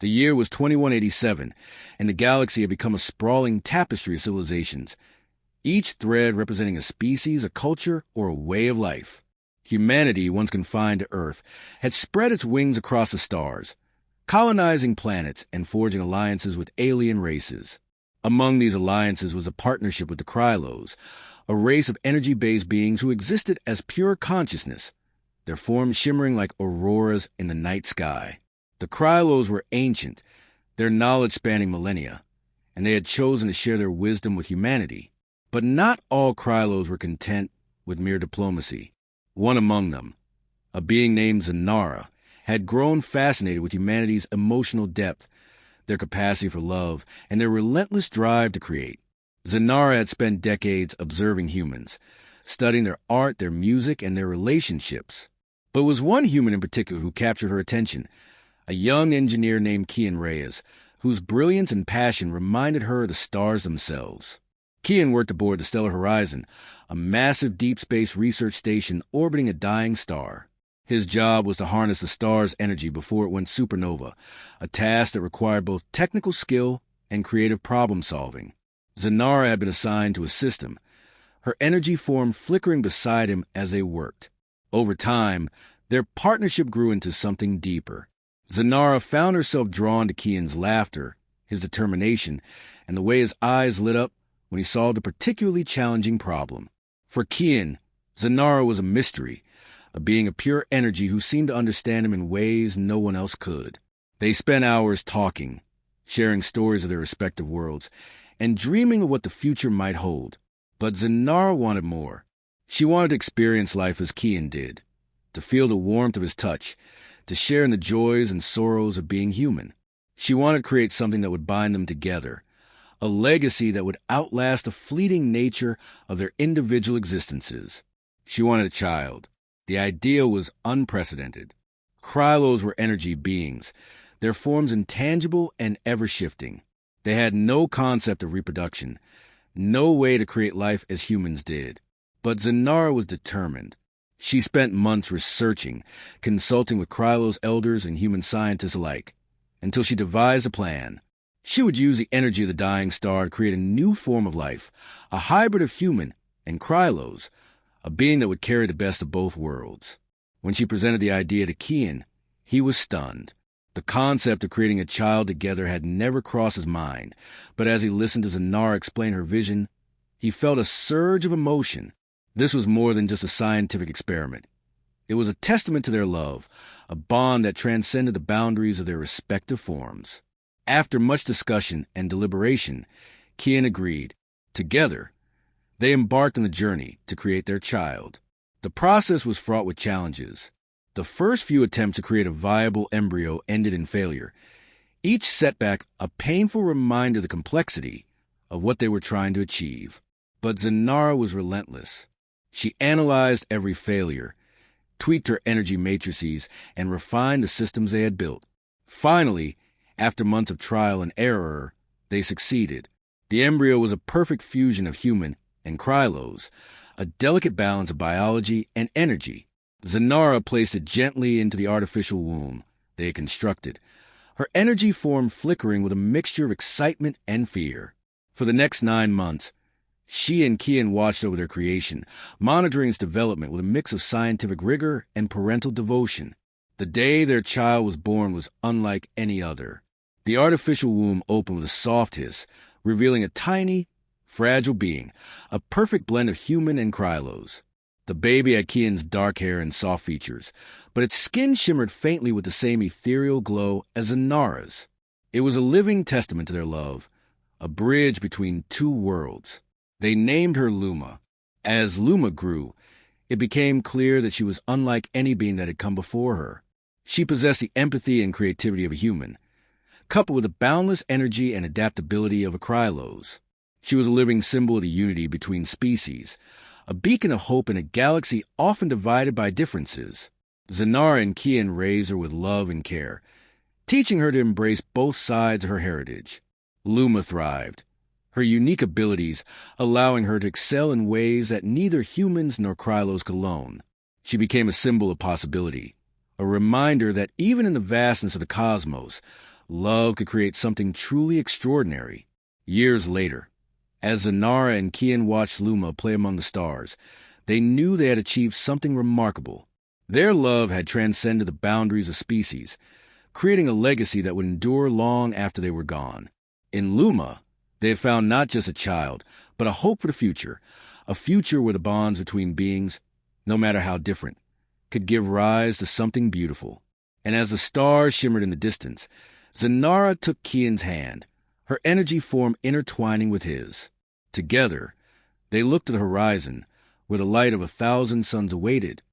The year was 2187, and the galaxy had become a sprawling tapestry of civilizations, each thread representing a species, a culture, or a way of life. Humanity, once confined to Earth, had spread its wings across the stars, colonizing planets and forging alliances with alien races. Among these alliances was a partnership with the Krylos, a race of energy-based beings who existed as pure consciousness, their forms shimmering like auroras in the night sky. The Krylos were ancient, their knowledge spanning millennia, and they had chosen to share their wisdom with humanity. But not all Krylos were content with mere diplomacy. One among them, a being named Zynara, had grown fascinated with humanity's emotional depth, their capacity for love, and their relentless drive to create. Zynara had spent decades observing humans, studying their art, their music, and their relationships. But it was one human in particular who captured her attention, a young engineer named Kian Reyes, whose brilliance and passion reminded her of the stars themselves. Kian worked aboard the Stellar Horizon, a massive deep space research station orbiting a dying star. His job was to harness the star's energy before it went supernova, a task that required both technical skill and creative problem-solving. Zynara had been assigned to assist him, her energy form flickering beside him as they worked. Over time, their partnership grew into something deeper. Zynara found herself drawn to Kian's laughter, his determination, and the way his eyes lit up when he solved a particularly challenging problem. For Kian, Zynara was a mystery, a being of pure energy who seemed to understand him in ways no one else could. They spent hours talking, sharing stories of their respective worlds, and dreaming of what the future might hold. But Zynara wanted more. She wanted to experience life as Kian did, to feel the warmth of his touch, to share in the joys and sorrows of being human. She wanted to create something that would bind them together, a legacy that would outlast the fleeting nature of their individual existences. She wanted a child. The idea was unprecedented. Krylos were energy beings, their forms intangible and ever-shifting. They had no concept of reproduction, no way to create life as humans did. But Zynara was determined. She spent months researching, consulting with Krylos elders and human scientists alike, until she devised a plan. She would use the energy of the dying star to create a new form of life, a hybrid of human and Krylos, a being that would carry the best of both worlds. When she presented the idea to Kian, he was stunned. The concept of creating a child together had never crossed his mind, but as he listened to Zynara explain her vision, he felt a surge of emotion. This was more than just a scientific experiment. It was a testament to their love, a bond that transcended the boundaries of their respective forms. After much discussion and deliberation, Kian agreed. Together, they embarked on the journey to create their child. The process was fraught with challenges. The first few attempts to create a viable embryo ended in failure, each setback a painful reminder of the complexity of what they were trying to achieve. But Zynara was relentless. She analyzed every failure, tweaked her energy matrices, and refined the systems they had built. Finally, after months of trial and error, they succeeded. The embryo was a perfect fusion of human and Krylos, a delicate balance of biology and energy. Zynara placed it gently into the artificial womb they had constructed, her energy form flickering with a mixture of excitement and fear. For the next 9 months, she and Kian watched over their creation, monitoring its development with a mix of scientific rigor and parental devotion. The day their child was born was unlike any other. The artificial womb opened with a soft hiss, revealing a tiny, fragile being, a perfect blend of human and Krylos. The baby had Kian's dark hair and soft features, but its skin shimmered faintly with the same ethereal glow as Zynara's. It was a living testament to their love, a bridge between two worlds. They named her Luma. As Luma grew, it became clear that she was unlike any being that had come before her. She possessed the empathy and creativity of a human, coupled with the boundless energy and adaptability of a Krylos. She was a living symbol of the unity between species, a beacon of hope in a galaxy often divided by differences. Zynara and Kian raised her with love and care, teaching her to embrace both sides of her heritage. Luma thrived, her unique abilities allowing her to excel in ways that neither humans nor Krylos could alone. She became a symbol of possibility, a reminder that even in the vastness of the cosmos, love could create something truly extraordinary. Years later, as Zynara and Kian watched Luma play among the stars, they knew they had achieved something remarkable. Their love had transcended the boundaries of species, creating a legacy that would endure long after they were gone. In Luma, they had found not just a child, but a hope for the future, a future where the bonds between beings, no matter how different, could give rise to something beautiful. And as the stars shimmered in the distance, Zynara took Kian's hand, her energy form intertwining with his. Together, they looked at the horizon, where the light of 1,000 suns awaited,